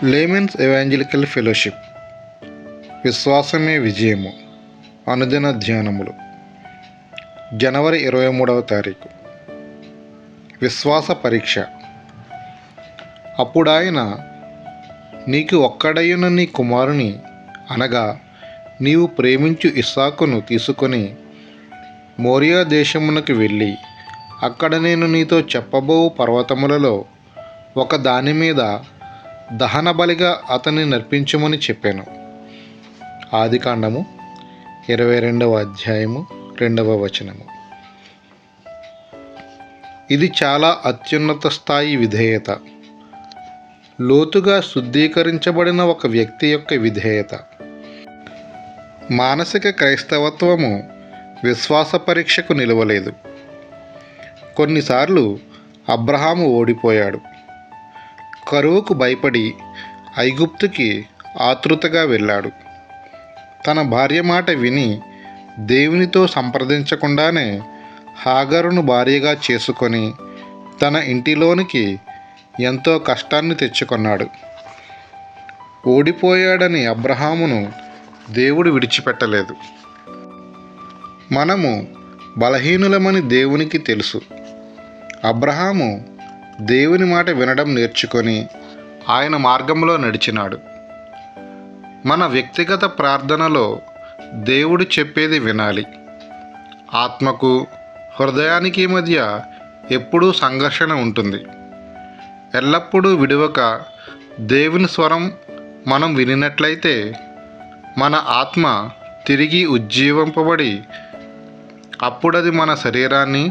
Laymen's evangelical fellowship విశ్వాసమే విజయము అనుదిన ధ్యానములు జనవరి 23వ తారీఖు. విశ్వాస పరీక్ష. అప్పుడాయన, నీకు ఒక్కడైన నీ కుమారుని అనగా నీవు ప్రేమించు ఇస్సాకును తీసుకొని మోరియా దేశమునకు వెళ్ళి అక్కడ నేను నీతో చెప్పబో పర్వతములలో ఒక దాని మీద దహన బలిగా అతన్ని నర్పించమని చెప్పాను. ఆదికాండము 22వ అధ్యాయము 2వ వచనము. ఇది చాలా అత్యున్నత స్థాయి విధేయత. లోతుగా శుద్ధీకరించబడిన ఒక వ్యక్తి యొక్క విధేయత. మానసిక క్రైస్తవత్వము విశ్వాస పరీక్షకు నిలవలేదు. కొన్నిసార్లు అబ్రహాము ఓడిపోయాడు. కరువుకు భయపడి ఐగుప్తుకి ఆతృతగా వెళ్ళాడు. తన భార్య మాట విని దేవునితో సంప్రదించకుండానే హాగరును భార్యగా చేసుకొని తన ఇంటిలోనికి ఎంతో కష్టాన్ని తెచ్చుకున్నాడు. ఓడిపోయాడని అబ్రహామును దేవుడు విడిచిపెట్టలేదు. మనము బలహీనులమని దేవునికి తెలుసు. అబ్రహాము దేవుని మాట వినడం నేర్చుకొని ఆయన మార్గంలో నడిచినాడు. మన వ్యక్తిగత ప్రార్థనలో దేవుడు చెప్పేది వినాలి. ఆత్మకు హృదయానికి మధ్య ఎప్పుడూ సంఘర్షణ ఉంటుంది. ఎల్లప్పుడూ విడవక దేవుని స్వరం మనం వినినట్లయితే మన ఆత్మ తిరిగి ఉజ్జీవింపబడి అప్పుడది మన శరీరాన్ని,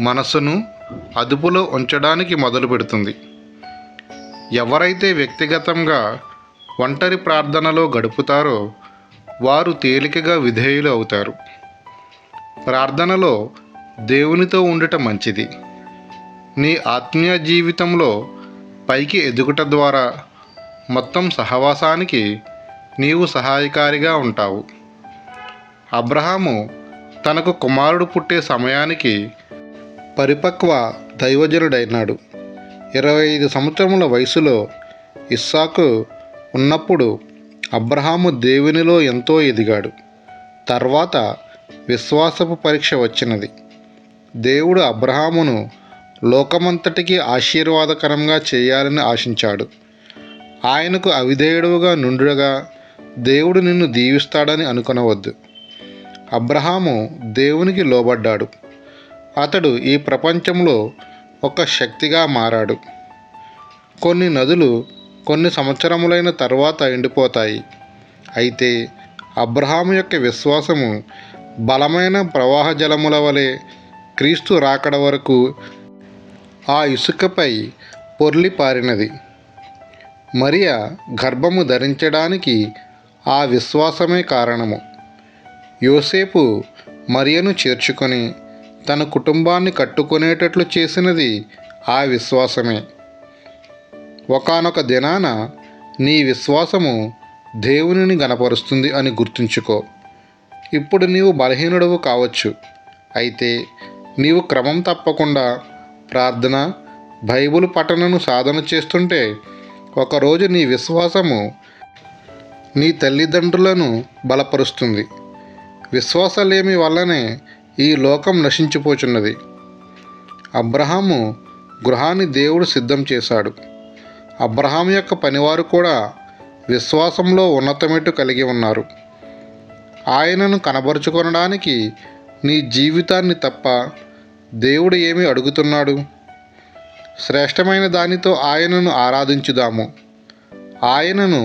మనసును అదుపులో ఉంచడానికి మొదలు పెడుతుంది. ఎవరైతే వ్యక్తిగతంగా ఒంటరి ప్రార్థనలో గడుపుతారో వారు తేలికగా విధేయులు అవుతారు. ప్రార్థనలో దేవునితో ఉండటం మంచిది. నీ ఆత్మీయ జీవితంలో పైకి ఎదుగుట ద్వారా మొత్తం సహవాసానికి నీవు సహాయకారిగా ఉంటావు. అబ్రహాము తనకు కుమారుడు పుట్టే సమయానికి పరిపక్వ దైవజనుడైనాడు. 25 సంవత్సరముల వయసులో ఇస్సాకు ఉన్నప్పుడు అబ్రహాము దేవునిలో ఎంతో ఎదిగాడు. తర్వాత విశ్వాసపు పరీక్ష వచ్చినది. దేవుడు అబ్రహామును లోకమంతటికీ ఆశీర్వాదకరంగా చేయాలని ఆశించాడు. ఆయనకు అవిధేయుడుగా నుండుగా దేవుడు నిన్ను దీవిస్తాడని అనుకొనవద్దు. అబ్రహాము దేవునికి లోబడ్డాడు. అతడు ఈ ప్రపంచంలో ఒక శక్తిగా మారాడు. కొన్ని నదులు కొన్ని సంవత్సరములైన తర్వాత ఎండిపోతాయి. అయితే అబ్రహాము యొక్క విశ్వాసము బలమైన ప్రవాహ జలముల వలె క్రీస్తు రాకడ వరకు ఆ ఇసుకపై పొర్లి పారినది. మరియ గర్భము ధరించడానికి ఆ విశ్వాసమే కారణము. యోసేపు మరియను చేర్చుకొని తన కుటుంబాన్ని కట్టుకునేటట్లు చేసినది ఆ విశ్వాసమే. ఒకానొక దినాన నీ విశ్వాసము దేవునిని గణపరుస్తుంది అని గుర్తుంచుకో. ఇప్పుడు నీవు బలహీనుడవు కావచ్చు. అయితే నీవు క్రమం తప్పకుండా ప్రార్థన, బైబిల్ పఠనను సాధన చేస్తుంటే ఒకరోజు నీ విశ్వాసము నీ తల్లిదండ్రులను బలపరుస్తుంది. విశ్వాసలేమి వల్లనే ఈ లోకం నశించిపోచున్నది. అబ్రహాము గృహాన్ని దేవుడు సిద్ధం చేశాడు. అబ్రహాం యొక్క పనివారు కూడా విశ్వాసంలో ఉన్నతమెట్టు కలిగి ఉన్నారు. ఆయనను కనబరుచుకొనడానికి నీ జీవితాన్ని తప్ప దేవుడు ఏమి అడుగుతున్నాడు? శ్రేష్టమైన దానితో ఆయనను ఆరాధించుదాము. ఆయనను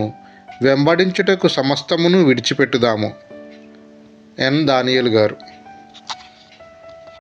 వెంబడించుటకు సమస్తమును విడిచిపెట్టుదాము. ఎన్ దానియేలు గారు.